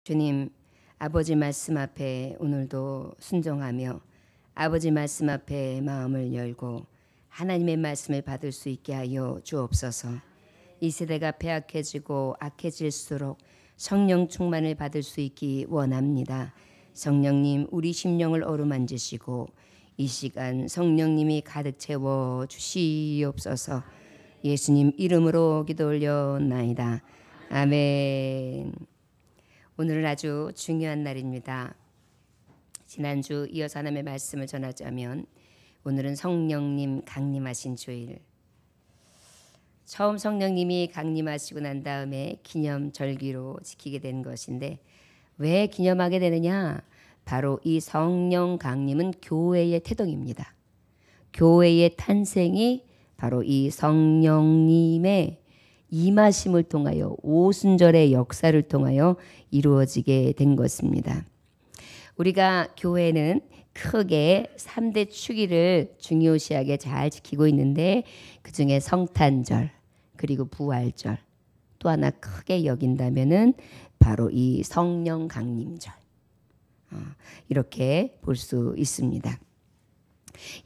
주님, 아버지 말씀 앞에 오늘도 순종하며 아버지 말씀 앞에 마음을 열고 하나님의 말씀을 받을 수 있게 하여 주옵소서. 이 세대가 패악해지고 악해질수록 성령 충만을 받을 수 있기 원합니다. 성령님, 우리 심령을 어루만지시고 이 시간 성령님이 가득 채워 주시옵소서. 예수님 이름으로 기도 올려나이다. 아멘. 오늘은 아주 중요한 날입니다. 지난주 이어서 하나님의 말씀을 전하자면 오늘은 성령님 강림하신 주일. 처음 성령님이 강림하시고 난 다음에 기념절기로 지키게 된 것인데 왜 기념하게 되느냐? 바로 이 성령 강림은 교회의 태동입니다. 교회의 탄생이 바로 이 성령님의 임하심을 통하여 오순절의 역사를 통하여 이루어지게 된 것입니다. 우리가 교회는 크게 3대 축일을 중요시하게 잘 지키고 있는데 그중에 성탄절 그리고 부활절 또 하나 크게 여긴다면은 바로 이 성령 강림절 이렇게 볼 수 있습니다.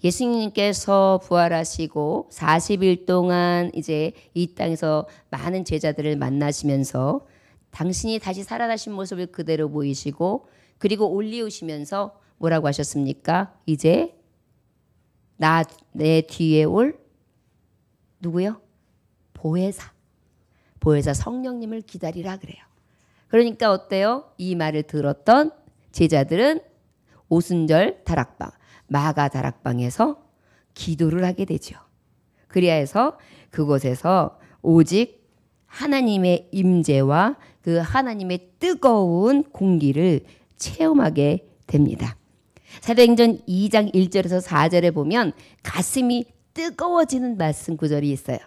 예수님께서 부활하시고 40일 동안 이제 이 땅에서 많은 제자들을 만나시면서 당신이 다시 살아나신 모습을 그대로 보이시고 그리고 올리우시면서 뭐라고 하셨습니까? 이제 내 뒤에 올 누구요? 보혜사 성령님을 기다리라 그래요. 그러니까 어때요? 이 말을 들었던 제자들은 오순절 다락방 마가 다락방에서 기도를 하게 되죠. 그리하 해서 그곳에서 오직 하나님의 임재와 그 하나님의 뜨거운 공기를 체험하게 됩니다. 사도행전 2장 1절에서 4절에 보면 가슴이 뜨거워지는 말씀 구절이 있어요.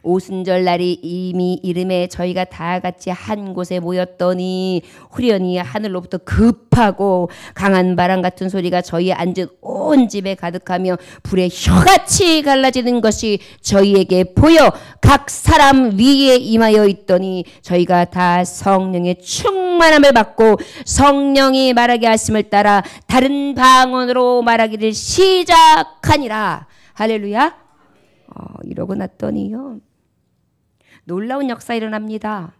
오순절 날이 이미 이름에 저희가 다 같이 한 곳에 모였더니 후련히 하늘로부터 급하고 강한 바람 같은 소리가 저희 앉은 온 집에 가득하며 불의 혀같이 갈라지는 것이 저희에게 보여 각 사람 위에 임하여 있더니 저희가 다 성령의 충만함을 받고 성령이 말하게 하심을 따라 다른 방언으로 말하기를 시작하니라. 할렐루야. 이러고 났더니요. 놀라운 역사 일어납니다.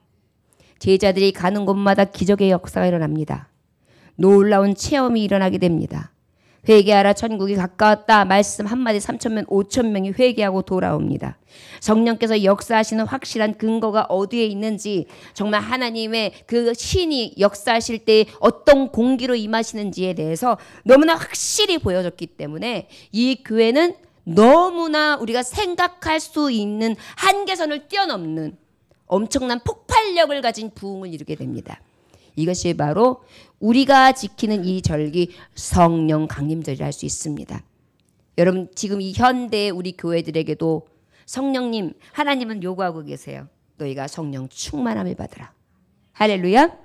제자들이 가는 곳마다 기적의 역사가 일어납니다. 놀라운 체험이 일어나게 됩니다. 회개하라 천국이 가까웠다. 말씀 한마디 3,000명 5,000명이 회개하고 돌아옵니다. 성령께서 역사하시는 확실한 근거가 어디에 있는지 정말 하나님의 그 신이 역사하실 때 어떤 공기로 임하시는지에 대해서 너무나 확실히 보여졌기 때문에 이 교회는 너무나 우리가 생각할 수 있는 한계선을 뛰어넘는 엄청난 폭발력을 가진 부흥을 이루게 됩니다. 이것이 바로 우리가 지키는 이 절기 성령 강림절이라 할 수 있습니다. 여러분 지금 이 현대의 우리 교회들에게도 성령님 하나님은 요구하고 계세요. 너희가 성령 충만함을 받으라. 할렐루야.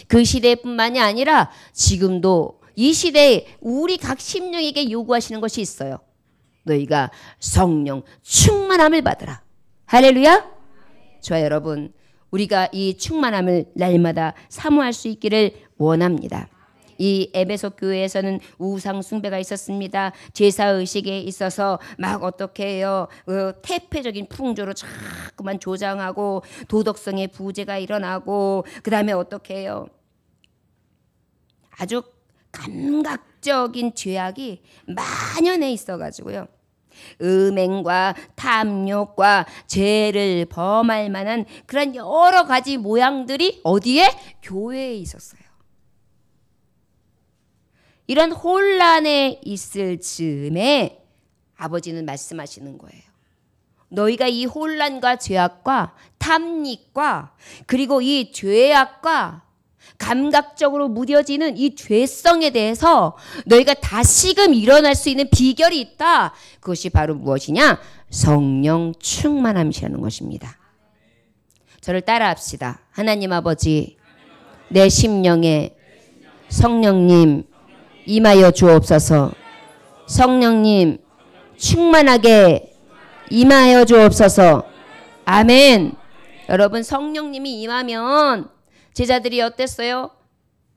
그 시대뿐만이 아니라 지금도 이 시대에 우리 각 심령에게 요구하시는 것이 있어요. 너희가 성령 충만함을 받으라. 할렐루야. 저와 여러분 우리가 이 충만함을 날마다 사모할 수 있기를 원합니다. 이 에베소 교회에서는 우상 숭배가 있었습니다. 제사의식에 있어서 막 어떻게 해요. 태폐적인 풍조로 자꾸만 조장하고 도덕성의 부재가 일어나고 그 다음에 어떻게 해요. 아주 감각적인 죄악이 만연해 있어가지고요. 음행과 탐욕과 죄를 범할 만한 그런 여러 가지 모양들이 어디에? 교회에 있었어요. 이런 혼란에 있을 즈음에 아버지는 말씀하시는 거예요. 너희가 이 혼란과 죄악과 탐닉과 그리고 이 죄악과 감각적으로 무뎌지는 이 죄성에 대해서 너희가 다시금 일어날 수 있는 비결이 있다. 그것이 바로 무엇이냐? 성령 충만함이라는 것입니다. 저를 따라합시다. 하나님 아버지, 내 심령에 성령님 임하여 주옵소서. 성령님 충만하게 임하여 주옵소서. 아멘. 여러분 성령님이 임하면 제자들이 어땠어요?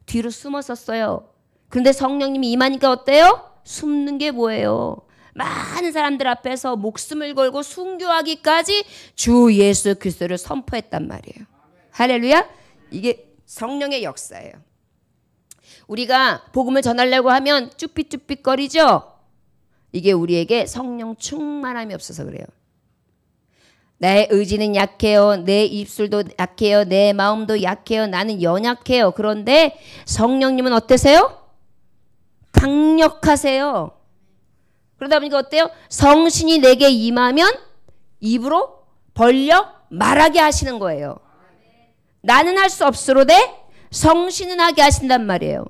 뒤로 숨었었어요. 그런데 성령님이 임하니까 어때요? 숨는 게 뭐예요? 많은 사람들 앞에서 목숨을 걸고 순교하기까지 주 예수 그리스도를 선포했단 말이에요. 할렐루야. 이게 성령의 역사예요. 우리가 복음을 전하려고 하면 쭈삣쭈삣거리죠. 이게 우리에게 성령 충만함이 없어서 그래요. 나의 의지는 약해요. 내 입술도 약해요. 내 마음도 약해요. 나는 연약해요. 그런데 성령님은 어떠세요? 강력하세요. 그러다 보니까 어때요? 성신이 내게 임하면 입으로 벌려 말하게 하시는 거예요. 나는 할 수 없으로되 성신은 하게 하신단 말이에요.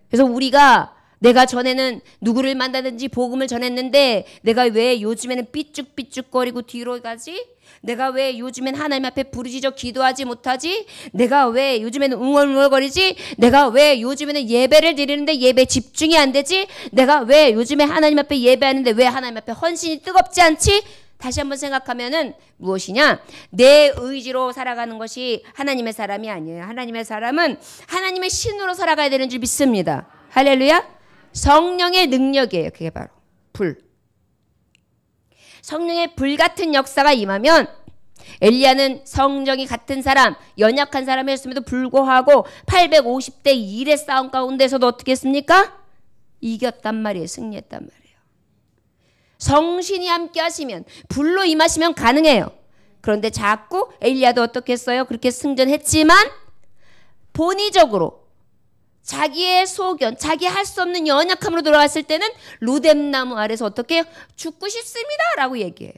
그래서 우리가 내가 전에는 누구를 만나든지 복음을 전했는데 내가 왜 요즘에는 삐쭉삐쭉거리고 뒤로 가지? 내가 왜 요즘엔 하나님 앞에 부르짖어 기도하지 못하지? 내가 왜 요즘에는 웅얼웅얼거리지? 내가 왜 요즘에는 예배를 드리는데 예배 집중이 안 되지? 내가 왜 요즘에 하나님 앞에 예배하는데 왜 하나님 앞에 헌신이 뜨겁지 않지? 다시 한번 생각하면은 무엇이냐? 내 의지로 살아가는 것이 하나님의 사람이 아니에요. 하나님의 사람은 하나님의 신으로 살아가야 되는 줄 믿습니다. 할렐루야. 성령의 능력이에요. 그게 바로 불. 성령의 불 같은 역사가 임하면 엘리야는 성정이 같은 사람, 연약한 사람이었음에도 불구하고 850대 1의 싸움 가운데서도 어떻게 했습니까? 이겼단 말이에요. 승리했단 말이에요. 성신이 함께 하시면, 불로 임하시면 가능해요. 그런데 자꾸 엘리야도 어떻게 했어요? 그렇게 승전했지만 본의적으로 자기의 소견, 자기 할 수 없는 연약함으로 돌아갔을 때는 로뎀나무 아래서 어떻게 죽고 싶습니다 라고 얘기해요.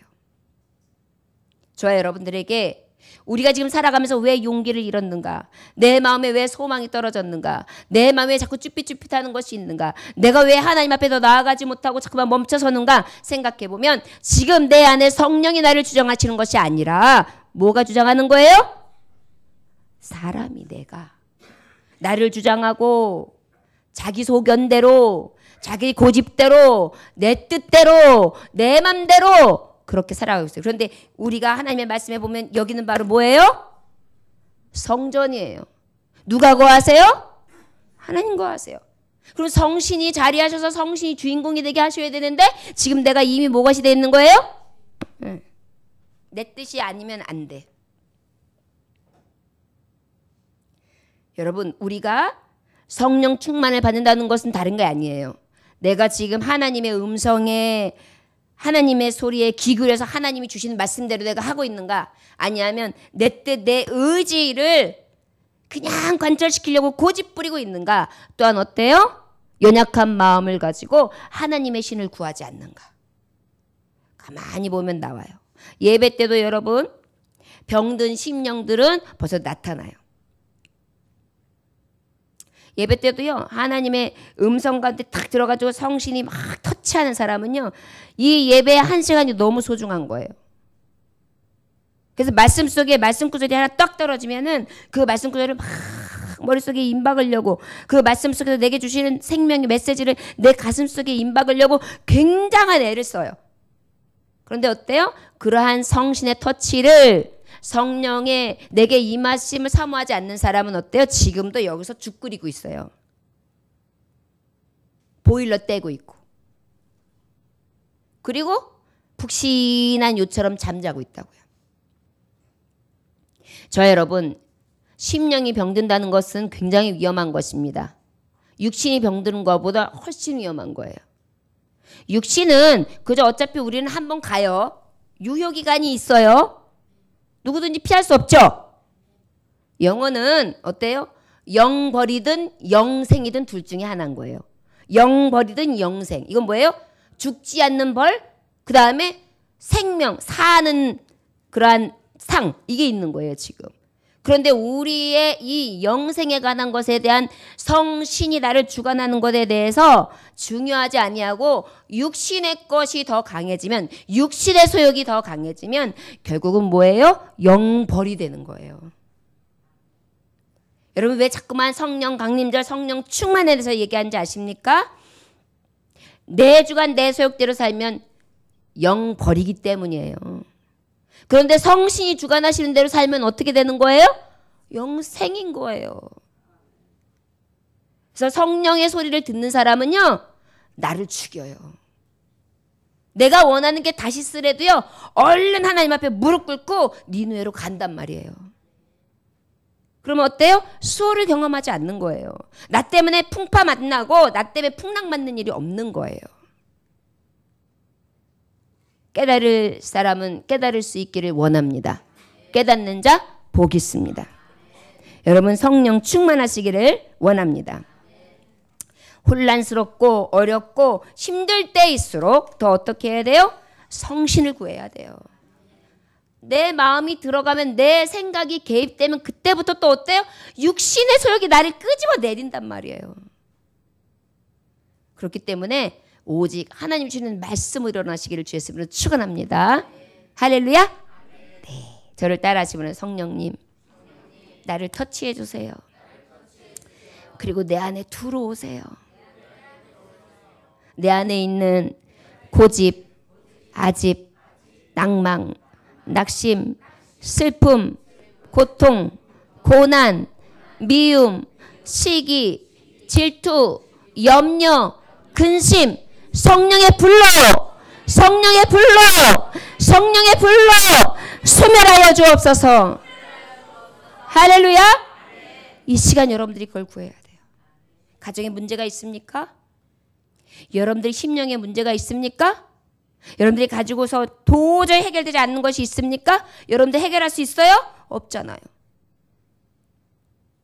저와 여러분들에게 우리가 지금 살아가면서 왜 용기를 잃었는가? 내 마음에 왜 소망이 떨어졌는가? 내 마음에 자꾸 쭈삣쭈삣하는 것이 있는가? 내가 왜 하나님 앞에 더 나아가지 못하고 자꾸만 멈춰서는가? 생각해보면 지금 내 안에 성령이 나를 주장하시는 것이 아니라 뭐가 주장하는 거예요? 사람이 내가 나를 주장하고 자기 소견대로 자기 고집대로 내 뜻대로 내 맘대로 그렇게 살아가고 있어요. 그런데 우리가 하나님의 말씀에 보면 여기는 바로 뭐예요? 성전이에요. 누가 거하세요? 하나님 거하세요. 그럼 성신이 자리하셔서 성신이 주인공이 되게 하셔야 되는데 지금 내가 이미 뭐것이 되어 있는 거예요? 내 뜻이 아니면 안 돼. 여러분, 우리가 성령 충만을 받는다는 것은 다른 게 아니에요. 내가 지금 하나님의 음성에 하나님의 소리에 귀 기울여서 하나님이 주시는 말씀대로 내가 하고 있는가? 아니하면 내 뜻, 내 의지를 그냥 관철시키려고 고집 부리고 있는가? 또한 어때요? 연약한 마음을 가지고 하나님의 신을 구하지 않는가? 가만히 보면 나와요. 예배 때도 여러분 병든 심령들은 벌써 나타나요. 예배 때도요, 하나님의 음성 가운데 탁 들어가지고 성신이 막 터치하는 사람은요, 이 예배의 한 시간이 너무 소중한 거예요. 그래서 말씀 속에 말씀 구절이 하나 떡 떨어지면은 그 말씀 구절을 막 머릿속에 임박으려고 그 말씀 속에서 내게 주시는 생명의 메시지를 내 가슴 속에 임박으려고 굉장한 애를 써요. 그런데 어때요? 그러한 성신의 터치를 성령의 내게 임하심을 사모하지 않는 사람은 어때요? 지금도 여기서 죽 끓이고 있어요. 보일러 떼고 있고. 그리고 푹신한 요처럼 잠자고 있다고요. 저 여러분, 심령이 병든다는 것은 굉장히 위험한 것입니다. 육신이 병드는 것보다 훨씬 위험한 거예요. 육신은 그저 어차피 우리는 한번 가요. 유효기간이 있어요. 누구든지 피할 수 없죠. 영혼은 어때요? 영벌이든 영생이든 둘 중에 하나인 거예요. 영벌이든 영생. 이건 뭐예요? 죽지 않는 벌, 그 다음에 생명, 사는 그러한 상. 이게 있는 거예요, 지금. 그런데 우리의 이 영생에 관한 것에 대한 성신이 나를 주관하는 것에 대해서 중요하지 아니하고 육신의 것이 더 강해지면, 육신의 소욕이 더 강해지면 결국은 뭐예요? 영벌이 되는 거예요. 여러분, 왜 자꾸만 성령 강림절, 성령 충만에 대해서 얘기하는지 아십니까? 내 주관, 내 소욕대로 살면 영벌이기 때문이에요. 그런데 성신이 주관하시는 대로 살면 어떻게 되는 거예요? 영생인 거예요. 그래서 성령의 소리를 듣는 사람은요, 나를 죽여요. 내가 원하는 게 다시 쓰래도요, 얼른 하나님 앞에 무릎 꿇고 니누에로 간단 말이에요. 그러면 어때요? 수호를 경험하지 않는 거예요. 나 때문에 풍파 만나고 나 때문에 풍랑 맞는 일이 없는 거예요. 깨달을 사람은 깨달을 수 있기를 원합니다. 깨닫는 자 복 있습니다. 여러분 성령 충만하시기를 원합니다. 혼란스럽고 어렵고 힘들 때일수록 더 어떻게 해야 돼요? 성신을 구해야 돼요. 내 마음이 들어가면 내 생각이 개입되면 그때부터 또 어때요? 육신의 소욕이 나를 끄집어 내린단 말이에요. 그렇기 때문에 오직 하나님 주시는 말씀으로 일어나시기를 주의 이름으로 축원합니다. 할렐루야. 네, 저를 따라하시면 성령님 나를 터치해 주세요. 그리고 내 안에 들어오세요. 내 안에 있는 고집, 아집, 낭망, 낙심, 슬픔, 고통, 고난, 미움, 시기, 질투, 염려, 근심, 성령의 불로, 성령의 불로, 성령의 불로 소멸하여 주옵소서. 할렐루야. 이 시간 여러분들이 그걸 구해야 돼요. 가정에 문제가 있습니까? 여러분들이 심령에 문제가 있습니까? 여러분들이 가지고서 도저히 해결되지 않는 것이 있습니까? 여러분들 해결할 수 있어요? 없잖아요.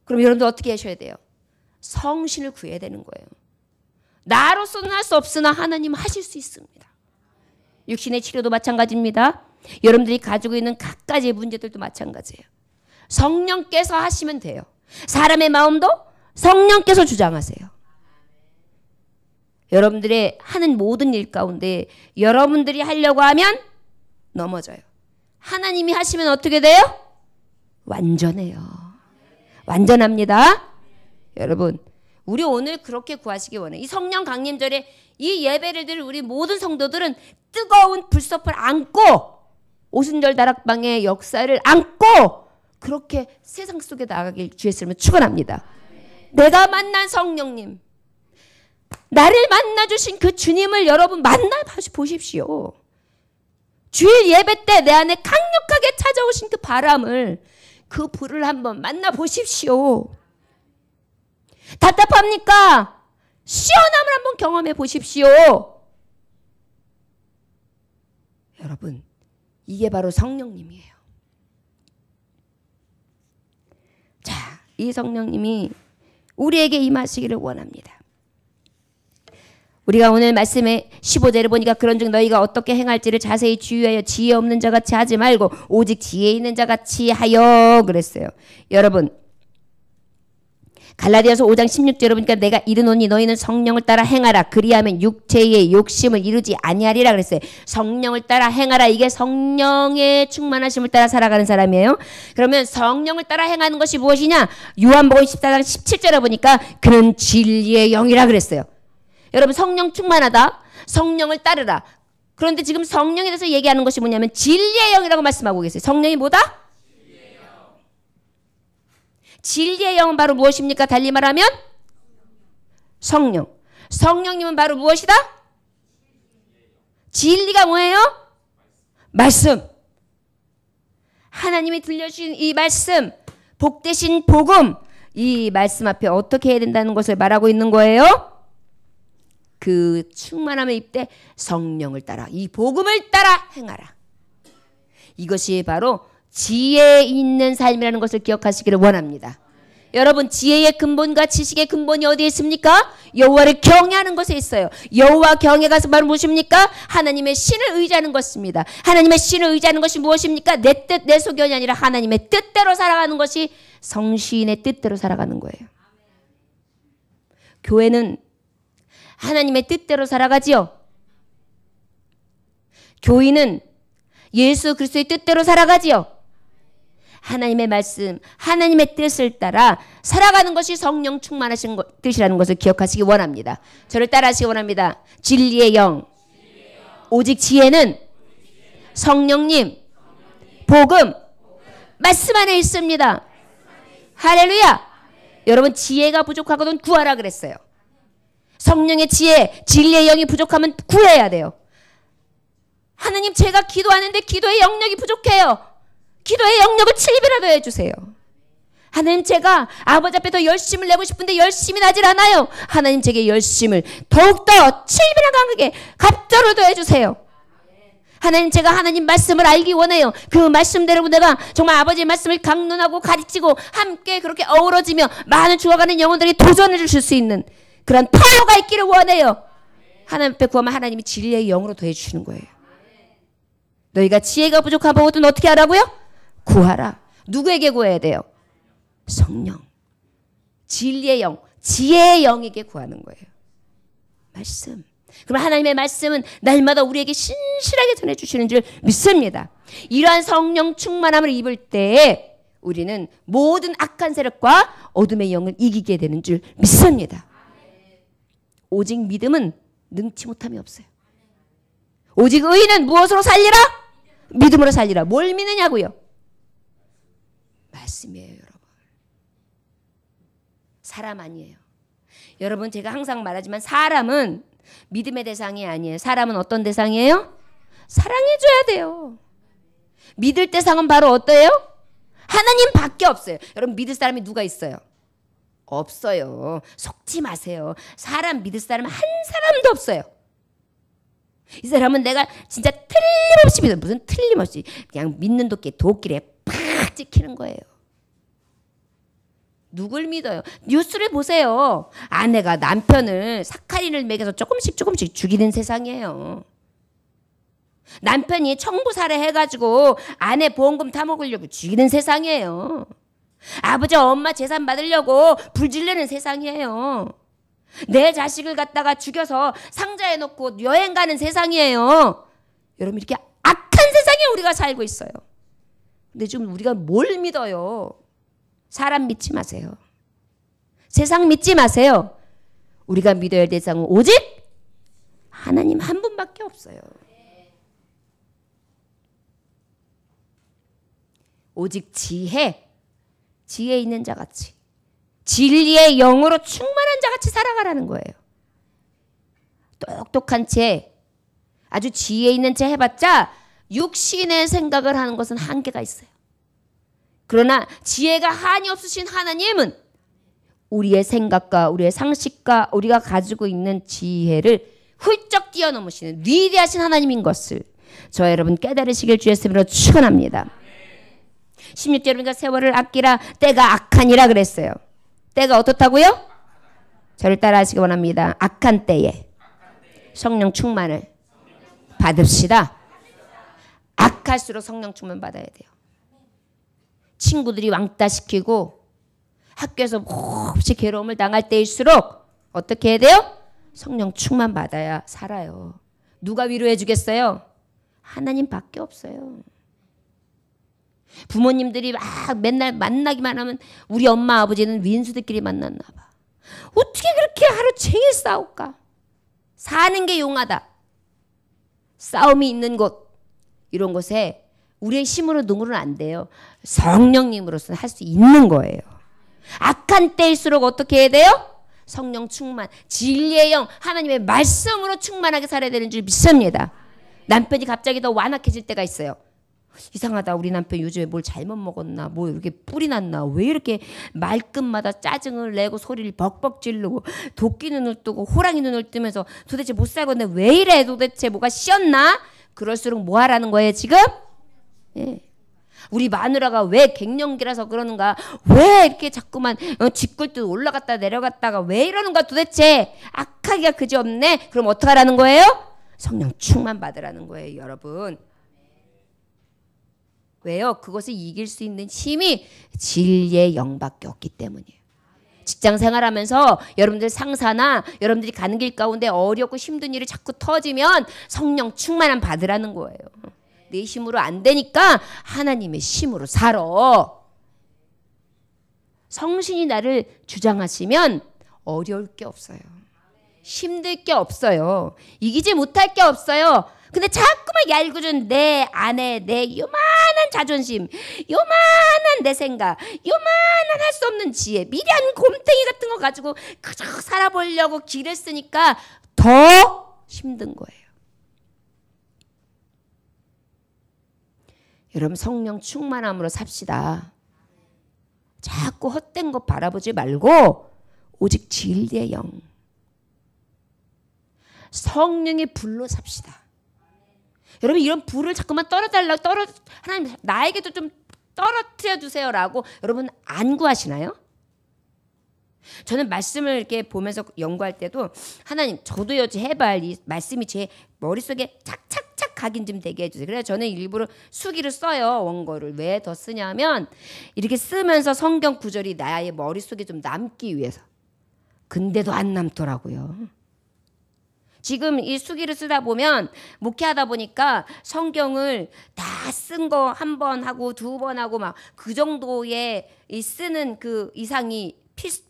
그럼 여러분들 어떻게 하셔야 돼요? 성신을 구해야 되는 거예요. 나로서는 할 수 없으나 하나님은 하실 수 있습니다. 육신의 치료도 마찬가지입니다. 여러분들이 가지고 있는 각가지의 문제들도 마찬가지예요. 성령께서 하시면 돼요. 사람의 마음도 성령께서 주장하세요. 여러분들의 하는 모든 일 가운데 여러분들이 하려고 하면 넘어져요. 하나님이 하시면 어떻게 돼요? 완전해요. 완전합니다. 여러분 우리 오늘 그렇게 구하시기 원해요. 이 성령 강림절에 이 예배를 드릴 우리 모든 성도들은 뜨거운 불섭을 안고 오순절 다락방의 역사를 안고 그렇게 세상 속에 나가길 주의 이름으로 축원합니다. 내가 만난 성령님, 나를 만나주신 그 주님을 여러분 만나보십시오. 주일 예배 때 내 안에 강력하게 찾아오신 그 바람을, 그 불을 한번 만나보십시오. 답답합니까? 시원함을 한번 경험해 보십시오. 여러분, 이게 바로 성령님이에요. 자, 이 성령님이 우리에게 임하시기를 원합니다. 우리가 오늘 말씀에 15절을 보니까 그런즉 너희가 어떻게 행할지를 자세히 주의하여 지혜 없는 자같이 하지 말고 오직 지혜 있는 자같이 하여 그랬어요. 여러분 갈라디아서 5장 16절에 보니까 내가 이르노니 너희는 성령을 따라 행하라. 그리하면 육체의 욕심을 이루지 아니하리라 그랬어요. 성령을 따라 행하라. 이게 성령의 충만하심을 따라 살아가는 사람이에요. 그러면 성령을 따라 행하는 것이 무엇이냐? 요한복음 14장 17절에 보니까 그는 진리의 영이라 그랬어요. 여러분 성령 충만하다. 성령을 따르라. 그런데 지금 성령에 대해서 얘기하는 것이 뭐냐면 진리의 영이라고 말씀하고 계세요. 성령이 뭐다? 진리의 영은 바로 무엇입니까? 달리 말하면 성령. 성령님은 바로 무엇이다? 진리가 뭐예요? 말씀. 하나님이 들려주신 이 말씀, 복되신 복음, 이 말씀 앞에 어떻게 해야 된다는 것을 말하고 있는 거예요? 그 충만함에 입대 성령을 따라, 이 복음을 따라 행하라. 이것이 바로 지혜 있는 삶이라는 것을 기억하시기를 원합니다. 여러분 지혜의 근본과 지식의 근본이 어디에 있습니까? 여호와를 경외하는 것에 있어요. 여호와 경외가 바로 무엇입니까? 하나님의 신을 의지하는 것입니다. 하나님의 신을 의지하는 것이 무엇입니까? 내 뜻, 내 소견이 아니라 하나님의 뜻대로 살아가는 것이 성신의 뜻대로 살아가는 거예요. 교회는 하나님의 뜻대로 살아가지요. 교인은 예수 그리스도의 뜻대로 살아가지요. 하나님의 말씀, 하나님의 뜻을 따라 살아가는 것이 성령 충만하신 뜻이라는 것을 기억하시기 원합니다. 저를 따라하시기 원합니다. 진리의 영, 오직 지혜는 성령님, 복음, 말씀 안에 있습니다. 할렐루야. 여러분 지혜가 부족하거든 구하라 그랬어요. 성령의 지혜, 진리의 영이 부족하면 구해야 돼요. 하나님 제가 기도하는데 기도의 영역이 부족해요. 기도의 영역을 7배라도 해주세요. 하나님 제가 아버지 앞에 더 열심을 내고 싶은데 열심이 나질 않아요. 하나님 제게 열심을 더욱더 7배나 강하게 갑절로 더해주세요. 하나님 제가 하나님 말씀을 알기 원해요. 그 말씀대로 내가 정말 아버지의 말씀을 강론하고 가르치고 함께 그렇게 어우러지며 많은 죽어가는 영혼들이 도전해 주실 수 있는 그런 파워가 있기를 원해요. 하나님 앞에 구하면 하나님이 진리의 영으로 더해주시는 거예요. 너희가 지혜가 부족한 것은 어떻게 하라고요? 구하라. 누구에게 구해야 돼요? 성령. 진리의 영, 지혜의 영에게 구하는 거예요. 말씀. 그럼 하나님의 말씀은 날마다 우리에게 신실하게 전해주시는 줄 믿습니다. 이러한 성령 충만함을 입을 때 우리는 모든 악한 세력과 어둠의 영을 이기게 되는 줄 믿습니다. 오직 믿음은 능치 못함이 없어요. 오직 의인은 무엇으로 살리라? 믿음으로 살리라. 뭘 믿느냐고요? 말씀이에요, 여러분. 사람 아니에요. 여러분 제가 항상 말하지만 사람은 믿음의 대상이 아니에요. 사람은 어떤 대상이에요? 사랑해줘야 돼요. 믿을 대상은 바로 어때요? 하나님밖에 없어요. 여러분 믿을 사람이 누가 있어요? 없어요. 속지 마세요. 사람 믿을 사람은 한 사람도 없어요. 이 사람은 내가 진짜 틀림없이 믿어. 무슨 틀림없이 그냥 믿는 도끼에 팍 찍히는 거예요. 누굴 믿어요? 뉴스를 보세요. 아내가 남편을 사카린을 먹여서 조금씩 죽이는 세상이에요. 남편이 청부살해 해가지고 아내 보험금 타먹으려고 죽이는 세상이에요. 아버지 엄마 재산 받으려고 불질르는 세상이에요. 내 자식을 갖다가 죽여서 상자에 넣고 여행 가는 세상이에요. 여러분 이렇게 악한 세상에 우리가 살고 있어요. 근데 지금 우리가 뭘 믿어요? 사람 믿지 마세요. 세상 믿지 마세요. 우리가 믿어야 할 대상은 오직 하나님 한 분밖에 없어요. 오직 지혜 있는 자같이 진리의 영으로 충만한 자같이 살아가라는 거예요. 똑똑한 채 아주 지혜 있는 채 해봤자 육신의 생각을 하는 것은 한계가 있어요. 그러나 지혜가 한이 없으신 하나님은 우리의 생각과 우리의 상식과 우리가 가지고 있는 지혜를 훌쩍 뛰어넘으시는 위대하신 하나님인 것을 저 여러분 깨달으시길 주의 이름으로 축원합니다. 16절 여러분과 세월을 아끼라 때가 악하니라 그랬어요. 때가 어떻다고요? 저를 따라 하시기 원합니다. 악한 때에 성령 충만을 받읍시다. 악할수록 성령 충만 받아야 돼요. 친구들이 왕따 시키고 학교에서 몹시 괴로움을 당할 때일수록 어떻게 해야 돼요? 성령 충만 받아야 살아요. 누가 위로해 주겠어요? 하나님밖에 없어요. 부모님들이 막 맨날 만나기만 하면 우리 엄마 아버지는 윈수들끼리 만났나 봐. 어떻게 그렇게 하루 종일 싸울까? 사는 게 용하다. 싸움이 있는 곳 이런 곳에 우리의 힘으로 능으로는 안 돼요. 성령님으로서는 할 수 있는 거예요. 악한 때일수록 어떻게 해야 돼요? 성령 충만, 진리의 영, 하나님의 말씀으로 충만하게 살아야 되는 줄 믿습니다. 남편이 갑자기 더 완악해질 때가 있어요. 이상하다. 우리 남편 요즘에 뭘 잘못 먹었나? 뭐 이렇게 뿔이 났나? 왜 이렇게 말끝마다 짜증을 내고 소리를 벅벅 지르고 도끼 눈을 뜨고 호랑이 눈을 뜨면서 도대체 못 살고 있는데 왜 이래? 도대체 뭐가 씌었나? 그럴수록 뭐 하라는 거예요 지금? 예. 우리 마누라가 왜 갱년기라서 그러는가? 왜 이렇게 자꾸만 뒷골도 올라갔다 내려갔다가 왜 이러는가 도대체? 악하기가 그지없네. 그럼 어떡하라는 거예요? 성령 충만 받으라는 거예요 여러분. 왜요? 그것을 이길 수 있는 힘이 진리의 영밖에 없기 때문이에요. 직장 생활하면서 여러분들 상사나 여러분들이 가는 길 가운데 어렵고 힘든 일이 자꾸 터지면 성령 충만함 받으라는 거예요. 내 힘으로 안 되니까 하나님의 힘으로 살아. 성신이 나를 주장하시면 어려울 게 없어요. 힘들 게 없어요. 이기지 못할 게 없어요. 근데 자꾸만 얄궂은 내 아내, 내 요만한 자존심, 요만한 내 생각, 요만한 할 수 없는 지혜, 미련 곰탱이 같은 거 가지고 그저 살아보려고 길을 쓰니까 더 힘든 거예요. 여러분 성령 충만함으로 삽시다. 자꾸 헛된 것 바라보지 말고 오직 진리의 영, 성령의 불로 삽시다. 여러분 이런 불을 자꾸만 하나님 나에게도 좀 떨어뜨려 주세요라고 여러분 안 구하시나요? 저는 말씀을 이렇게 보면서 연구할 때도 하나님 저도요 해발 이 말씀이 제 머릿속에 착착착 각인 좀 되게 해주세요. 그래서 저는 일부러 수기를 써요. 원고를. 왜 더 쓰냐면 이렇게 쓰면서 성경 구절이 나의 머릿속에 좀 남기 위해서. 근데도 안 남더라고요. 지금 이 수기를 쓰다 보면 목회하다 보니까 성경을 다 쓴 거 한 번 하고 두 번 하고 막 그 정도의 이 쓰는 그 이상이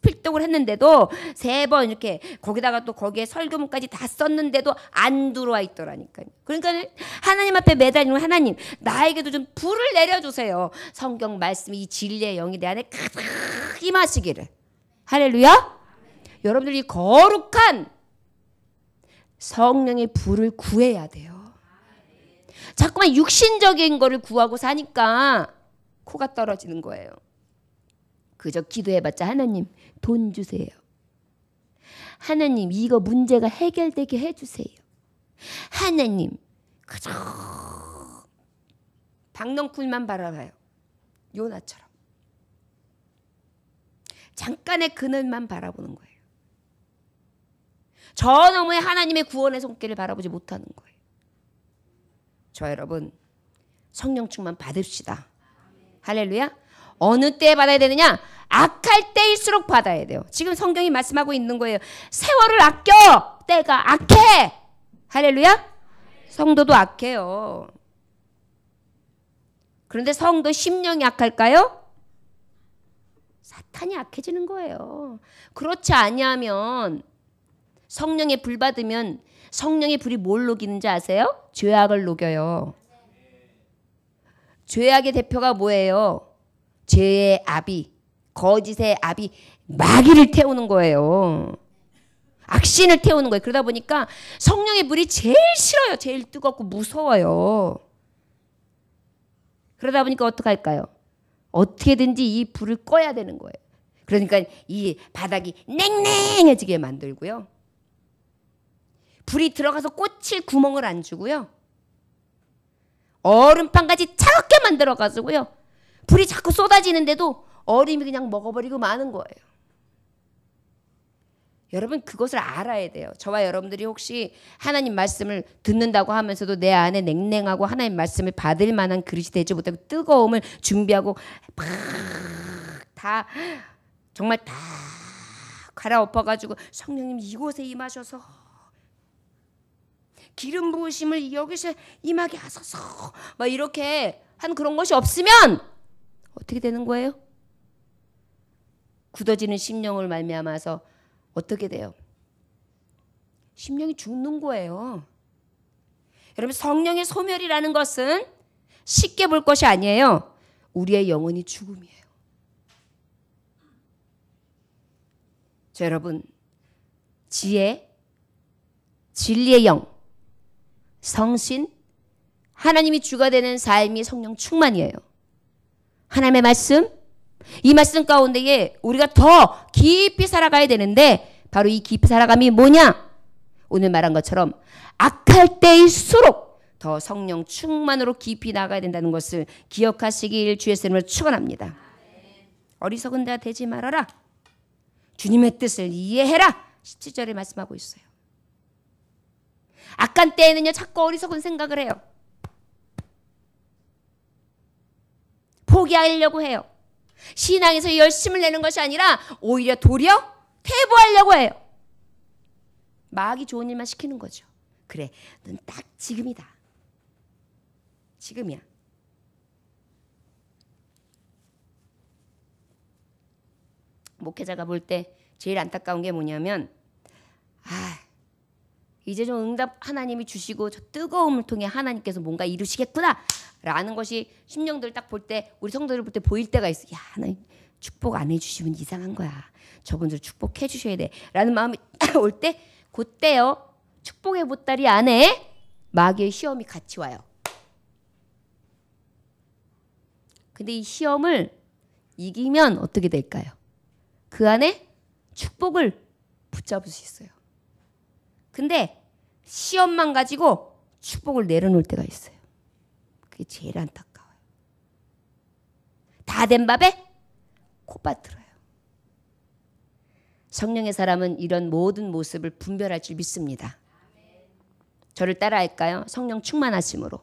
필독을 했는데도 세 번 이렇게 거기다가 또 거기에 설교문까지 다 썼는데도 안 들어와 있더라니까요. 그러니까 하나님 앞에 매달리는 하나님 나에게도 좀 불을 내려주세요. 성경 말씀이 이 진리의 영이 내 안에 가득 임하시기를. 할렐루야. 여러분들 이 거룩한 성령의 불을 구해야 돼요. 자꾸만 육신적인 거를 구하고 사니까 코가 떨어지는 거예요. 그저 기도해봤자 하나님 돈 주세요. 하나님 이거 문제가 해결되게 해주세요. 하나님 그저 박넝쿨만 바라봐요. 요나처럼 잠깐의 그늘만 바라보는 거예요. 저 너머의 하나님의 구원의 손길을 바라보지 못하는 거예요. 저 여러분 성령 충만 받읍시다. 할렐루야. 어느 때에 받아야 되느냐? 악할 때일수록 받아야 돼요. 지금 성경이 말씀하고 있는 거예요. 세월을 아껴. 때가 악해. 할렐루야. 성도도 악해요. 그런데 성도 심령이 악할까요? 사탄이 악해지는 거예요. 그렇지 아니하면 성령의 불 받으면 성령의 불이 뭘 녹이는지 아세요? 죄악을 녹여요. 죄악의 대표가 뭐예요? 죄의 아비, 거짓의 아비, 마귀를 태우는 거예요. 악신을 태우는 거예요. 그러다 보니까 성령의 불이 제일 싫어요. 제일 뜨겁고 무서워요. 그러다 보니까 어떡할까요? 어떻게든지 이 불을 꺼야 되는 거예요. 그러니까 이 바닥이 냉랭해지게 만들고요. 불이 들어가서 꽂힐 구멍을 안 주고요. 얼음판까지 차갑게 만들어가지고요. 불이 자꾸 쏟아지는데도 얼음이 그냥 먹어버리고 마는 거예요. 여러분 그것을 알아야 돼요. 저와 여러분들이 혹시 하나님 말씀을 듣는다고 하면서도 내 안에 냉랭하고 하나님 말씀을 받을 만한 그릇이 되지 못하고 뜨거움을 준비하고 막 다 정말 다 갈아엎어가지고 성령님 이곳에 임하셔서 기름 부으심을 여기서 임하게 하소서 막 이렇게 한 그런 것이 없으면 어떻게 되는 거예요? 굳어지는 심령을 말미암아서 어떻게 돼요? 심령이 죽는 거예요. 여러분 성령의 소멸이라는 것은 쉽게 볼 것이 아니에요. 우리의 영혼이 죽음이에요. 자, 여러분 지혜, 진리의 영, 성신, 하나님이 주가 되는 삶이 성령 충만이에요. 하나님의 말씀, 이 말씀 가운데에 우리가 더 깊이 살아가야 되는데 바로 이 깊이 살아감이 뭐냐? 오늘 말한 것처럼 악할 때일수록 더 성령 충만으로 깊이 나가야 된다는 것을 기억하시길 주의 이름으로 축원합니다. 어리석은 자 되지 말아라. 주님의 뜻을 이해해라. 17절에 말씀하고 있어요. 악한 때에는요 자꾸 어리석은 생각을 해요. 포기하려고 해요. 신앙에서 열심을 내는 것이 아니라 오히려 도리어 퇴보하려고 해요. 마귀 좋은 일만 시키는 거죠. 그래, 넌 딱 지금이다. 지금이야. 목회자가 볼 때 제일 안타까운 게 뭐냐면 이제 좀 응답 하나님이 주시고 저 뜨거움을 통해 하나님께서 뭔가 이루시겠구나 라는 것이 심령들 딱 볼 때, 우리 성도들 볼 때 보일 때가 있어. 야, 하나님 축복 안 해주시면 이상한 거야. 저분들 축복해 주셔야 돼 라는 마음이 올 때, 그때요 축복의 보따리 안에 마귀의 시험이 같이 와요. 근데 이 시험을 이기면 어떻게 될까요? 그 안에 축복을 붙잡을 수 있어요. 근데 시험만 가지고 축복을 내려놓을 때가 있어요. 그게 제일 안타까워요. 다 된 밥에 콧바틀어요. 성령의 사람은 이런 모든 모습을 분별할 줄 믿습니다. 저를 따라할까요? 성령 충만하심으로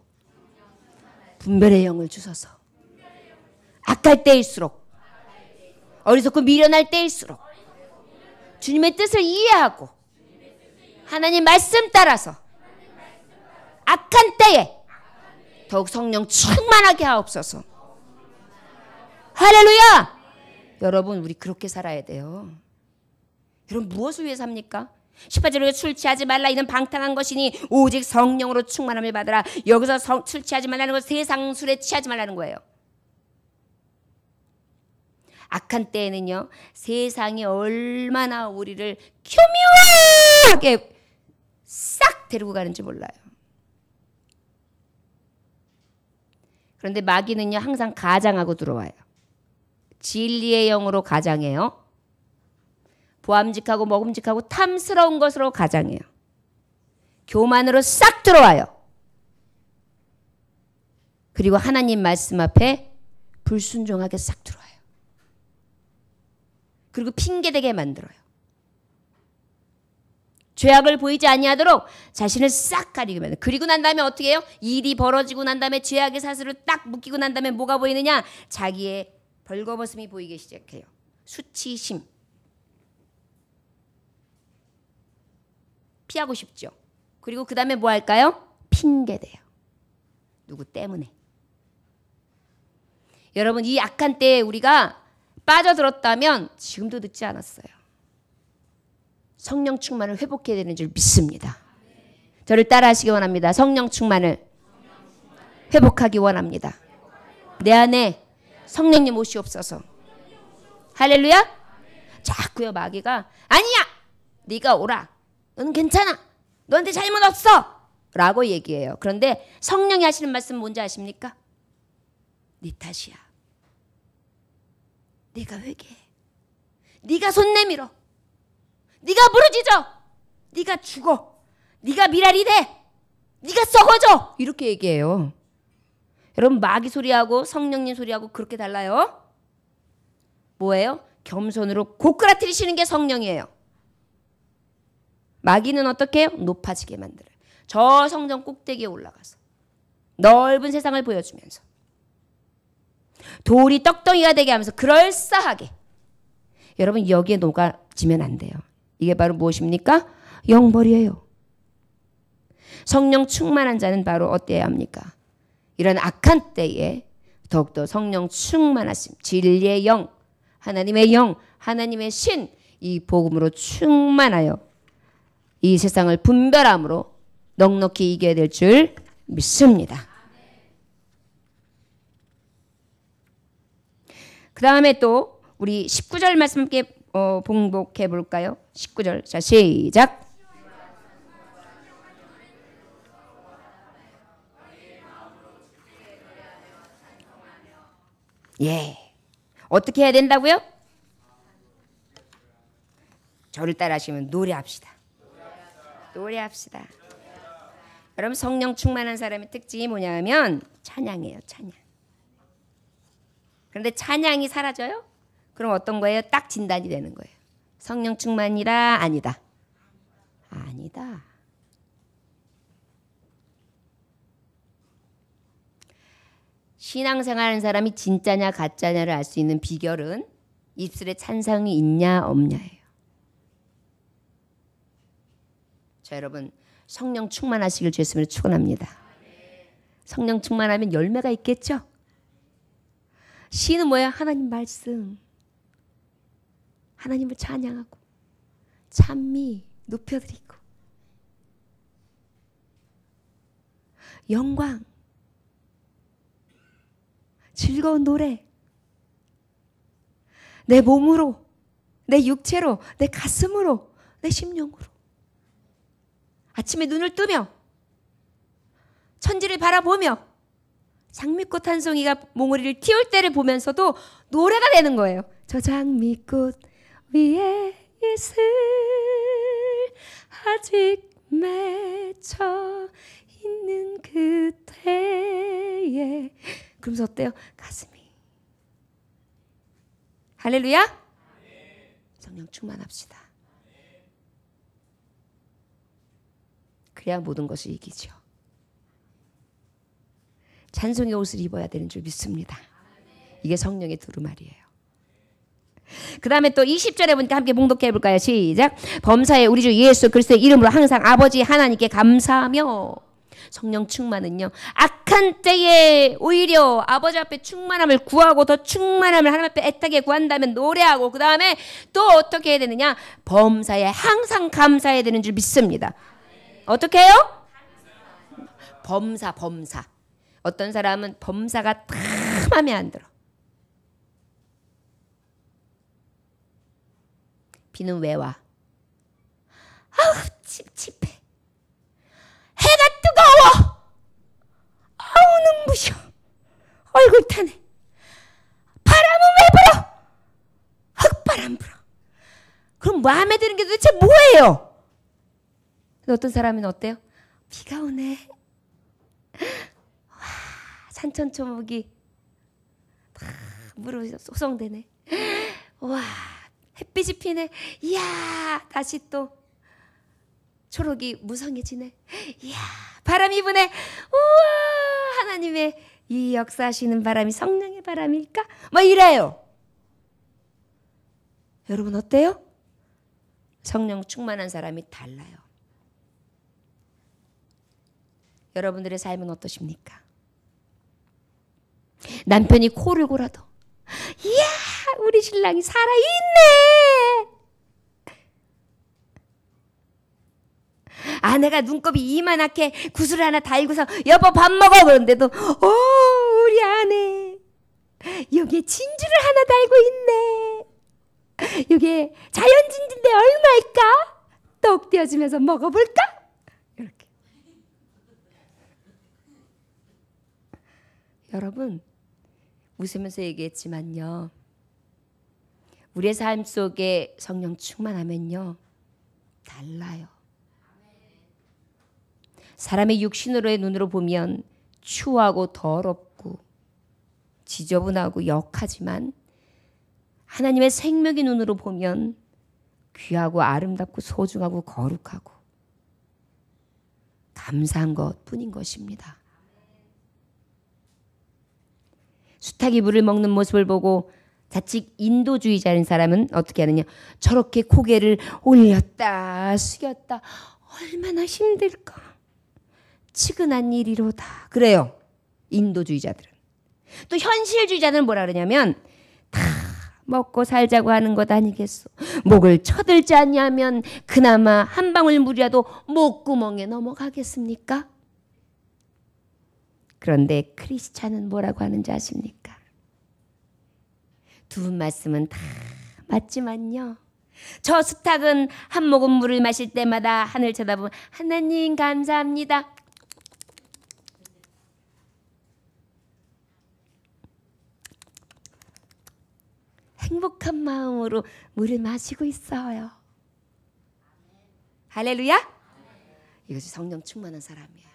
분별의 영을 주소서. 악할 때일수록, 어리석고 미련할 때일수록 주님의 뜻을 이해하고 하나님 말씀 따라서 악한 때에 더욱 성령 충만하게 하옵소서. 할렐루야! 여러분, 우리 그렇게 살아야 돼요. 여러분, 무엇을 위해 삽니까? 18절에 술 취하지 말라 이는 방탕한 것이니 오직 성령으로 충만함을 받으라. 여기서 술 취하지 말라는 건 세상 술에 취하지 말라는 거예요. 악한 때에는요, 세상이 얼마나 우리를 교묘하게 싹 데리고 가는지 몰라요. 그런데 마귀는요, 항상 가장하고 들어와요. 진리의 영으로 가장해요. 보암직하고 먹음직하고 탐스러운 것으로 가장해요. 교만으로 싹 들어와요. 그리고 하나님 말씀 앞에 불순종하게 싹 들어와요. 그리고 핑계대게 만들어요. 죄악을 보이지 아니하도록 자신을 싹 가리게 만들어요. 그리고 난 다음에 어떻게 해요? 일이 벌어지고 난 다음에 죄악의 사슬을 딱 묶이고 난 다음에 뭐가 보이느냐? 자기의 벌거벗음이 보이기 시작해요. 수치심. 피하고 싶죠. 그리고 그 다음에 뭐 할까요? 핑계대요. 누구 때문에. 여러분, 이 악한 때에 우리가 빠져들었다면 지금도 늦지 않았어요. 성령 충만을 회복해야 되는 줄 믿습니다. 저를 따라하시기 원합니다. 성령 충만을 회복하기 원합니다. 내 안에 성령님 오시옵소서. 할렐루야. 자꾸요 마귀가 아니야, 네가 오라, 넌 괜찮아, 너한테 잘못 없어 라고 얘기해요. 그런데 성령이 하시는 말씀 뭔지 아십니까? 네 탓이야. 네가 회개해. 네가 손 내밀어. 네가 부르짖어. 네가 죽어. 네가 미랄이 돼. 네가 썩어져. 이렇게 얘기해요. 여러분, 마귀 소리하고 성령님 소리하고 그렇게 달라요? 뭐예요? 겸손으로 고꾸라뜨리시는 게 성령이에요. 마귀는 어떻게 해요? 높아지게 만들어요. 저 성전 꼭대기에 올라가서 넓은 세상을 보여주면서 돌이 떡덩이가 되게 하면서 그럴싸하게. 여러분, 여기에 녹아지면 안 돼요. 이게 바로 무엇입니까? 영벌이에요. 성령 충만한 자는 바로 어때야 합니까? 이런 악한 때에 더욱더 성령 충만하심, 진리의 영, 하나님의 영, 하나님의 신, 이 복음으로 충만하여 이 세상을 분별함으로 넉넉히 이겨야 될 줄 믿습니다. 그 다음에 또 우리 19절 말씀 함께 봉독해 볼까요? 19절. 자, 시작. 예. 어떻게 해야 된다고요? 저를 따라하시면 노래합시다. 노래합시다. 여러분, 성령 충만한 사람의 특징이 뭐냐면 찬양이에요. 찬양. 그런데 찬양이 사라져요? 그럼 어떤 거예요? 딱 진단이 되는 거예요. 성령 충만이라 아니다. 아니다. 신앙생활하는 사람이 진짜냐 가짜냐를 알 수 있는 비결은 입술에 찬성이 있냐 없냐예요. 자, 여러분, 성령 충만하시길 주 예수님으로 축원합니다. 성령 충만하면 열매가 있겠죠? 시는 뭐예요? 하나님 말씀, 하나님을 찬양하고 찬미 높여드리고 영광, 즐거운 노래, 내 몸으로, 내 육체로, 내 가슴으로, 내 심령으로. 아침에 눈을 뜨며 천지를 바라보며 장미꽃 한 송이가 몽우리를 틔울 때를 보면서도 노래가 되는 거예요. 저 장미꽃 위에 이슬 아직 맺혀 있는 그때에, 그러면서 어때요? 가슴이. 할렐루야. 성령 충만합시다. 그래야 모든 것을 이기죠. 찬송의 옷을 입어야 되는 줄 믿습니다. 이게 성령의 두루마리예요. 그 다음에 또 20절에 보니까 함께 봉독해 볼까요? 시작. 범사에 우리 주 예수 그리스도의 이름으로 항상 아버지 하나님께 감사하며. 성령 충만은요, 악한 때에 오히려 아버지 앞에 충만함을 구하고 더 충만함을 하나님 앞에 애타게 구한다면 노래하고, 그 다음에 또 어떻게 해야 되느냐? 범사에 항상 감사해야 되는 줄 믿습니다. 어떻게 해요? 범사. 어떤 사람은 범사가 다 마음에 안 들어. 비는 왜 와? 아우 찝찝해. 해가 뜨거워. 아우 눈부셔. 얼굴 타네. 바람은 왜 불어? 흙바람 불어. 그럼 마음에 드는 게 도대체 뭐예요? 어떤 사람은 어때요? 비가 오네. 와, 산천초목이 다 물을 소송되네. 와, 햇빛이 피네. 이야, 다시 또 초록이 무성해지네. 이야, 바람이 부네. 우와, 하나님의 이 역사하시는 바람이 성령의 바람일까? 뭐 이래요. 여러분 어때요? 성령 충만한 사람이 달라요. 여러분들의 삶은 어떠십니까? 남편이 코를 골아도 이야, 우리 신랑이 살아있네. 아내가 눈곱이 이만하게 구슬 하나 달고서 여보 밥 먹어 그런데도 우리 아내 여기에 진주를 하나 달고 있네. 이게 자연 진주인데 얼마일까? 떡 떼어주면서 먹어볼까? 이렇게. 여러분 웃으면서 얘기했지만요, 우리의 삶 속에 성령 충만하면요 달라요. 사람의 육신으로의 눈으로 보면 추하고 더럽고 지저분하고 역하지만 하나님의 생명의 눈으로 보면 귀하고 아름답고 소중하고 거룩하고 감사한 것뿐인 것입니다. 수탉이 물을 먹는 모습을 보고 자칫 인도주의자인 사람은 어떻게 하느냐? 저렇게 고개를 올렸다 숙였다. 얼마나 힘들까? 치근한 일이로다. 그래요. 인도주의자들은. 또 현실주의자들은 뭐라 그러냐면 다 먹고 살자고 하는 것 아니겠소. 목을 쳐들지 않냐면 그나마 한 방울 물이라도 목구멍에 넘어가겠습니까? 그런데 크리스찬은 뭐라고 하는지 아십니까? 두 분 말씀은 다 맞지만요, 저 수탉은 한 모금 물을 마실 때마다 하늘 쳐다보면 하나님 감사합니다. 행복한 마음으로 물을 마시고 있어요. 할렐루야? 이것이 성령 충만한 사람이에요.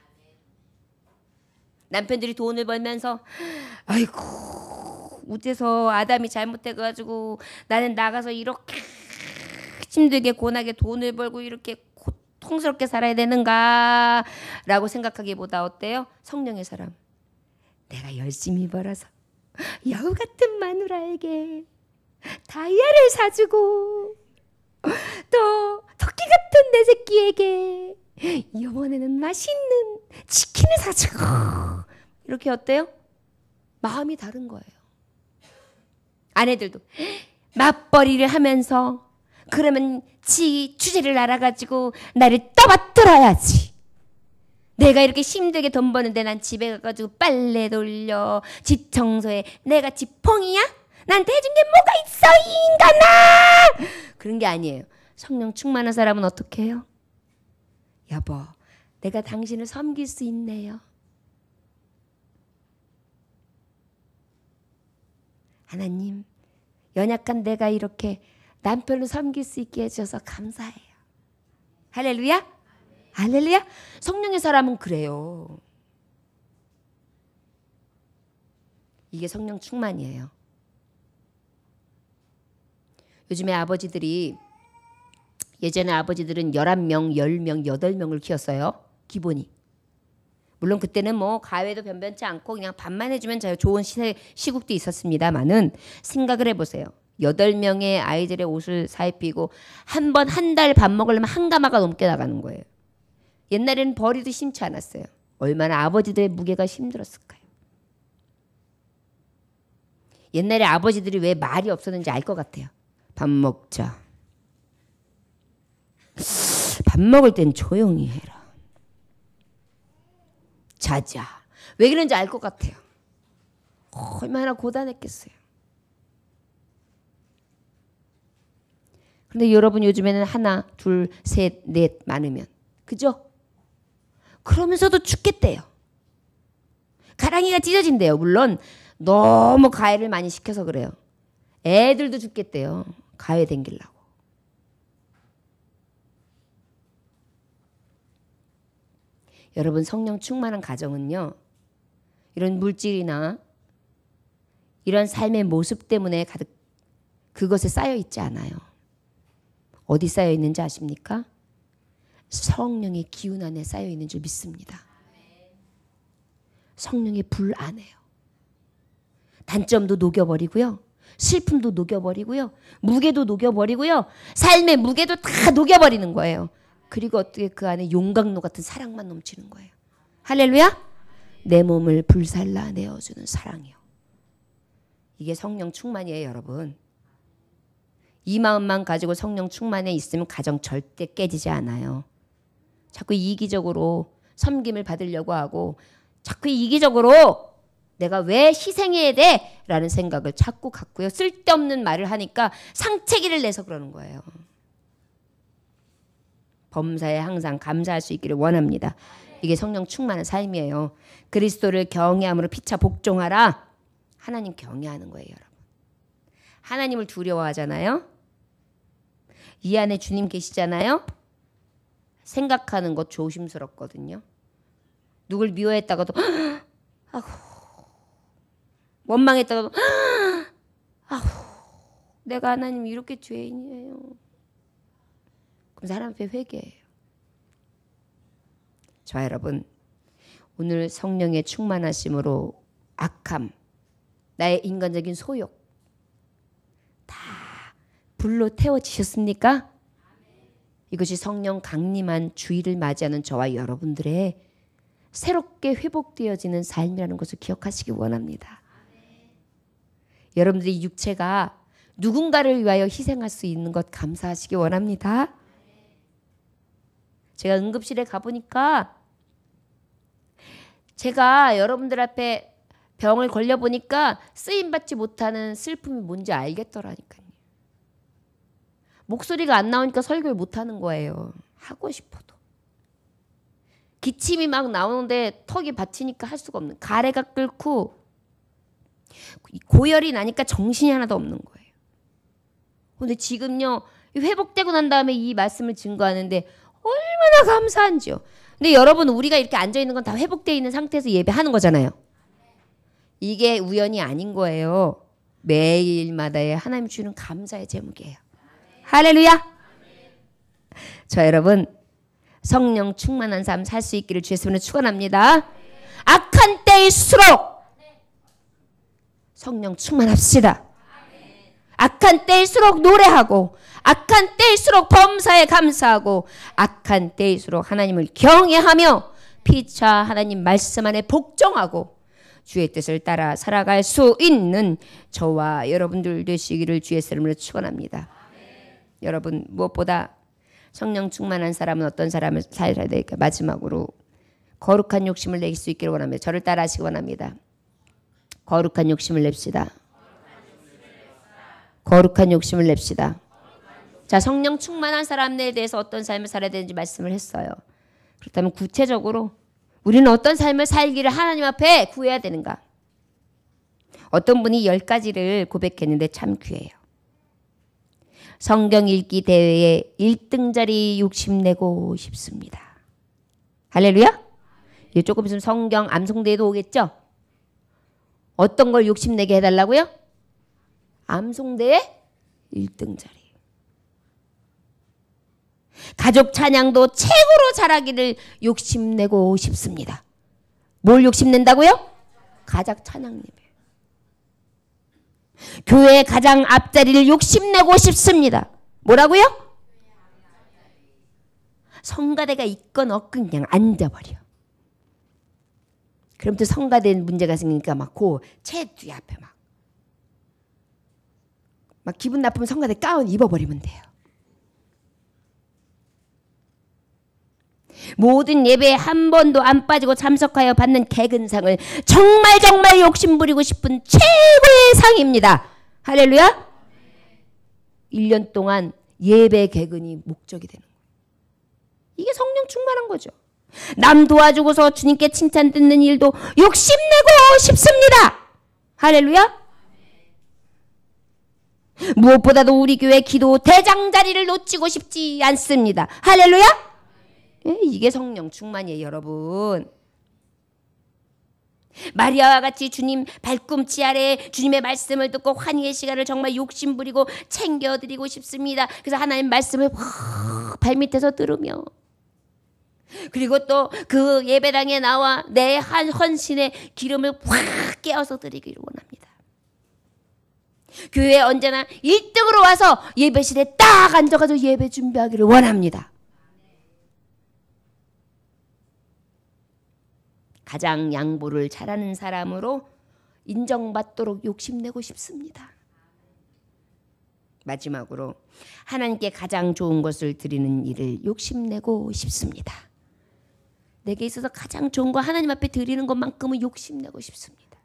남편들이 돈을 벌면서 아이고 어째서 아담이 잘못해가지고 나는 나가서 이렇게 힘들게 고나게 돈을 벌고 이렇게 고통스럽게 살아야 되는가 라고 생각하기보다 어때요? 성령의 사람, 내가 열심히 벌어서 여우 같은 마누라에게 다이아를 사주고 또 토끼 같은 내 새끼에게 이번에는 맛있는 치킨을 사주고, 이렇게 어때요? 마음이 다른 거예요. 아내들도 맞벌이를 하면서 그러면 지 주제를 알아가지고 나를 떠받들어야지. 내가 이렇게 힘들게 돈 버는데 난 집에 가가지고 빨래 돌려, 집 청소해. 내가 지펑이야? 나한테 해준 게 뭐가 있어, 이 인간아! 그런 게 아니에요. 성령 충만한 사람은 어떻게 해요? 여보, 내가 당신을 섬길 수 있네요. 하나님, 연약한 내가 이렇게 남편을 섬길 수 있게 해주셔서 감사해요. 할렐루야? 할렐루야? 성령의 사람은 그래요. 이게 성령 충만이에요. 요즘에 아버지들이, 예전에 아버지들은 11명, 10명, 8명을 키웠어요. 기본이. 물론 그때는 뭐 가외도 변변치 않고 그냥 밥만 해주면 좋은 시국도 있었습니다만은 생각을 해보세요. 8명의 아이들의 옷을 사입히고 한 달 밥 먹으려면 한 가마가 넘게 나가는 거예요. 옛날에는 벌이도 심치 않았어요. 얼마나 아버지들의 무게가 힘들었을까요? 옛날에 아버지들이 왜 말이 없었는지 알 것 같아요. 밥 먹자. 밥 먹을 땐 조용히 해라. 자자. 왜 그런지 알 것 같아요. 얼마나 고단했겠어요. 근데 여러분 요즘에는 하나, 둘, 셋, 넷 많으면 그죠? 그러면서도 죽겠대요. 가랑이가 찢어진대요. 물론 너무 가해를 많이 시켜서 그래요. 애들도 죽겠대요. 가해 댕기려고. 여러분 성령 충만한 가정은요. 이런 물질이나 이런 삶의 모습 때문에 가득 그것에 쌓여 있지 않아요. 어디 쌓여 있는지 아십니까? 성령의 기운 안에 쌓여 있는 줄 믿습니다. 성령의 불 안에요. 단점도 녹여버리고요. 슬픔도 녹여버리고요. 무게도 녹여버리고요. 삶의 무게도 다 녹여버리는 거예요. 그리고 어떻게 그 안에 용광로 같은 사랑만 넘치는 거예요. 할렐루야? 내 몸을 불살라 내어주는 사랑이요. 이게 성령 충만이에요, 여러분. 이 마음만 가지고 성령 충만에 있으면 가정 절대 깨지지 않아요. 자꾸 이기적으로 섬김을 받으려고 하고 자꾸 이기적으로 내가 왜 희생해야 돼? 라는 생각을 자꾸 갖고요. 쓸데없는 말을 하니까 상체기를 내서 그러는 거예요. 범사에 항상 감사할 수 있기를 원합니다. 이게 성령 충만한 삶이에요. 그리스도를 경외함으로 피차 복종하라. 하나님 경외하는 거예요, 여러분. 하나님을 두려워하잖아요. 이 안에 주님 계시잖아요. 생각하는 것 조심스럽거든요. 누굴 미워했다가도 아후, 원망했다가도 아후, 내가 하나님 이렇게 죄인이에요. 그럼 사람 앞에 회개해요. 자, 여러분, 오늘 성령의 충만하심으로 악함, 나의 인간적인 소욕 다 불로 태워지셨습니까? 이것이 성령 강림한 주일을 맞이하는 저와 여러분들의 새롭게 회복되어지는 삶이라는 것을 기억하시기 원합니다. 여러분들의 육체가 누군가를 위하여 희생할 수 있는 것 감사하시기 원합니다. 제가 응급실에 가보니까 제가 여러분들 앞에 병을 걸려보니까 쓰임받지 못하는 슬픔이 뭔지 알겠더라니까요. 목소리가 안 나오니까 설교를 못하는 거예요. 하고 싶어도. 기침이 막 나오는데 턱이 받치니까 할 수가 없는. 가래가 끓고 고열이 나니까 정신이 하나도 없는 거예요. 근데 지금요. 회복되고 난 다음에 이 말씀을 증거하는데 얼마나 감사한지요. 근데 여러분 우리가 이렇게 앉아있는 건 다 회복되어 있는 상태에서 예배하는 거잖아요. 이게 우연이 아닌 거예요. 매일마다의 하나님 주는 감사의 제목이에요. 할렐루야. 자, 여러분 성령 충만한 삶 살 수 있기를 주의 이름으로 축원합니다. 악한 때일수록 성령 충만합시다. 악한 때일수록 노래하고 악한 때일수록 범사에 감사하고 악한 때일수록 하나님을 경외하며 피차 하나님 말씀 안에 복종하고 주의 뜻을 따라 살아갈 수 있는 저와 여러분들 되시기를 주의 이름으로 축원합니다. 여러분 무엇보다 성령 충만한 사람은 어떤 사람을 살아야 될까? 마지막으로 거룩한 욕심을 낼 수 있기를 원합니다. 저를 따라 하시기 원합니다. 거룩한 욕심을 냅시다. 거룩한 욕심을 냅시다. 자, 성령 충만한 사람에 대해서 어떤 삶을 살아야 되는지 말씀을 했어요. 그렇다면 구체적으로 우리는 어떤 삶을 살기를 하나님 앞에 구해야 되는가? 어떤 분이 10가지를 고백했는데 참 귀해요. 성경 읽기 대회에 1등 자리 욕심내고 싶습니다. 할렐루야? 이제 조금 있으면 성경 암송대회도 오겠죠? 어떤 걸 욕심내게 해달라고요? 암송대회 1등 자리. 가족 찬양도 최고로 잘하기를 욕심내고 싶습니다. 뭘 욕심낸다고요? 가족 찬양 예배. 교회 가장 앞자리를 욕심내고 싶습니다. 뭐라고요? 성가대가 있건 없건 그냥 앉아버려. 그럼 또 성가대 문제가 생기니까 막 채 뒤 앞에 막 기분 나쁘면 성가대 가운 입어버리면 돼요. 모든 예배에 한 번도 안 빠지고 참석하여 받는 개근상을 정말 욕심부리고 싶은 최고의 상입니다. 할렐루야. 1년 동안 예배 개근이 목적이 되는 거예요. 이게 성령 충만한 거죠. 남 도와주고서 주님께 칭찬 듣는 일도 욕심내고 싶습니다. 할렐루야. 무엇보다도 우리 교회 기도 대장 자리를 놓치고 싶지 않습니다. 할렐루야. 이게 성령 충만이에요, 여러분. 마리아와 같이 주님 발꿈치 아래 주님의 말씀을 듣고 환희의 시간을 정말 욕심부리고 챙겨드리고 싶습니다. 그래서 하나님 말씀을 발밑에서 들으며 그리고 또 그 예배당에 나와 내 한 헌신의 기름을 확 깨어서 드리기를 원합니다. 교회에 언제나 1등으로 와서 예배실에 딱 앉아가지고 예배 준비하기를 원합니다. 가장 양보를 잘하는 사람으로 인정받도록 욕심내고 싶습니다. 마지막으로 하나님께 가장 좋은 것을 드리는 일을 욕심내고 싶습니다. 내게 있어서 가장 좋은 거 하나님 앞에 드리는 것만큼은 욕심내고 싶습니다.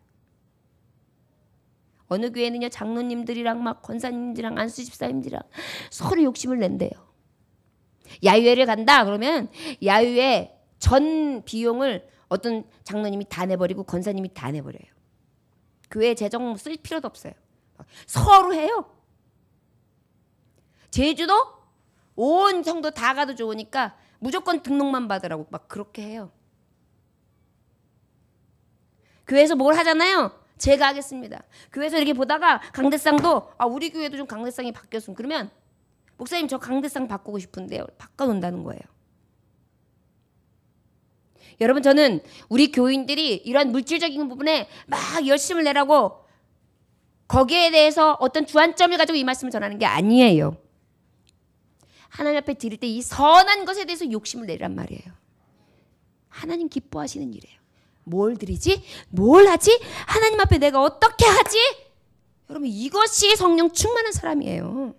어느 교회는요 장로님들이랑 막 권사님들이랑 안수 집사님들이랑 서로 욕심을 낸대요. 야유회를 간다 그러면 야유회 전 비용을 어떤 장로님이 다 내버리고 권사님이 다 내버려요. 교회 재정 쓸 필요도 없어요. 서로 해요. 제주도 온 성도 다 가도 좋으니까 무조건 등록만 받으라고 막 그렇게 해요. 교회에서 뭘 하잖아요. 제가 하겠습니다. 교회에서 이렇게 보다가 강대상도 우리 교회도 좀 강대상이 바뀌었으면 그러면 목사님 저 강대상 바꾸고 싶은데요. 바꿔놓는다는 거예요. 여러분 저는 우리 교인들이 이런 물질적인 부분에 막 열심을 내라고 거기에 대해서 어떤 주안점을 가지고 이 말씀을 전하는 게 아니에요. 하나님 앞에 드릴 때 이 선한 것에 대해서 욕심을 내란 말이에요. 하나님 기뻐하시는 일이에요. 뭘 드리지? 뭘 하지? 하나님 앞에 내가 어떻게 하지? 여러분 이것이 성령 충만한 사람이에요.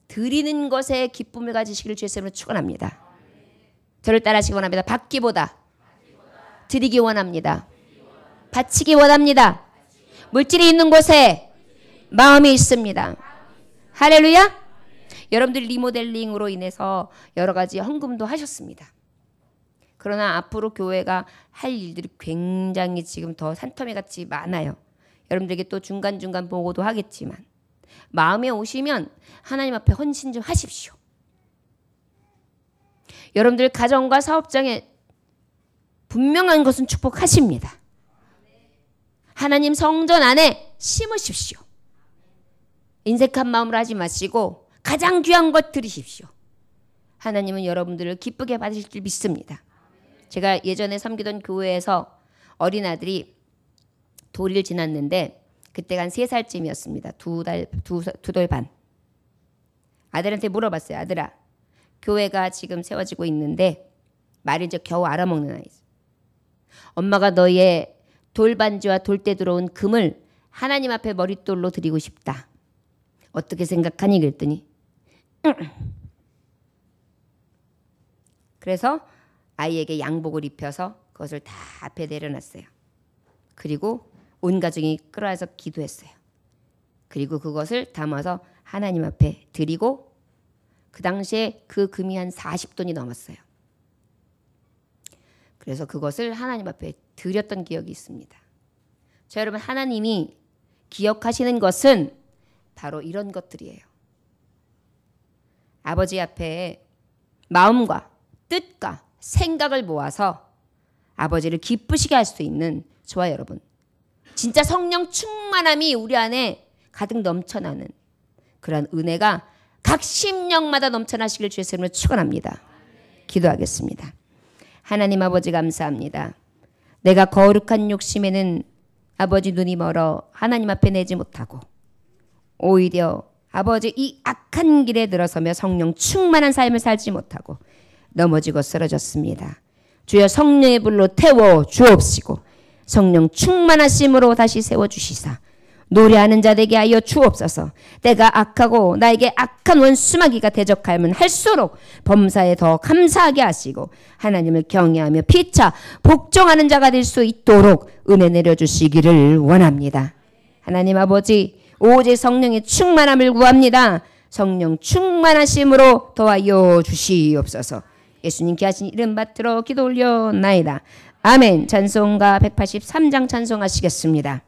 드리는 것에 기쁨을 가지시기를 주의 이름으로 축원합니다. 저를 따라하시기 원합니다. 받기보다 드리기 원합니다. 바치기 원합니다. 물질이 있는 곳에 마음이 있습니다. 할렐루야. 여러분들 리모델링으로 인해서 여러 가지 헌금도 하셨습니다. 그러나 앞으로 교회가 할 일들이 굉장히 지금 더 산더미같이 많아요. 여러분들에게 또 중간중간 보고도 하겠지만 마음에 오시면 하나님 앞에 헌신 좀 하십시오. 여러분들 가정과 사업장에 분명한 것은 축복하십니다. 하나님 성전 안에 심으십시오. 인색한 마음으로 하지 마시고 가장 귀한 것 드리십시오. 하나님은 여러분들을 기쁘게 받으실 줄 믿습니다. 제가 예전에 섬기던 교회에서 어린아들이 도리를 지났는데 그때가 한 3살쯤이었습니다. 두 달 반. 아들한테 물어봤어요. 아들아, 교회가 지금 세워지고 있는데 말을 이제 겨우 알아먹는 아이죠. 엄마가 너의 돌반지와 돌대 들어온 금을 하나님 앞에 머릿돌로 드리고 싶다. 어떻게 생각하니? 그랬더니 그래서 아이에게 양복을 입혀서 그것을 다 앞에 내려놨어요. 그리고 온 가족이 끌어와서 기도했어요. 그리고 그것을 담아서 하나님 앞에 드리고 그 당시에 그 금이 한 40돈이 넘었어요. 그래서 그것을 하나님 앞에 드렸던 기억이 있습니다. 자, 여러분, 하나님이 기억하시는 것은 바로 이런 것들이에요. 아버지 앞에 마음과 뜻과 생각을 모아서 아버지를 기쁘시게 할 수 있는 저와 여러분, 진짜 성령 충만함이 우리 안에 가득 넘쳐나는 그러한 은혜가 각 심령마다 넘쳐나시길 주의 이름으로 축원합니다. 기도하겠습니다. 하나님 아버지 감사합니다. 내가 거룩한 욕심에는 아버지 눈이 멀어 하나님 앞에 내지 못하고 오히려 아버지 이 악한 길에 들어서며 성령 충만한 삶을 살지 못하고 넘어지고 쓰러졌습니다. 주여 성령의 불로 태워 주옵시고 성령 충만하심으로 다시 세워주시사 노래하는 자 되게 하여 주옵소서. 내가 악하고 나에게 악한 원수마귀가 대적하면 할수록 범사에 더 감사하게 하시고 하나님을 경외하며 피차 복종하는 자가 될 수 있도록 은혜 내려주시기를 원합니다. 하나님 아버지, 오직 성령의 충만함을 구합니다. 성령 충만하심으로 도와여 주시옵소서. 예수님께 하신 이름 받들어 기도 올려나이다. 아멘. 찬송가 183장 찬송하시겠습니다.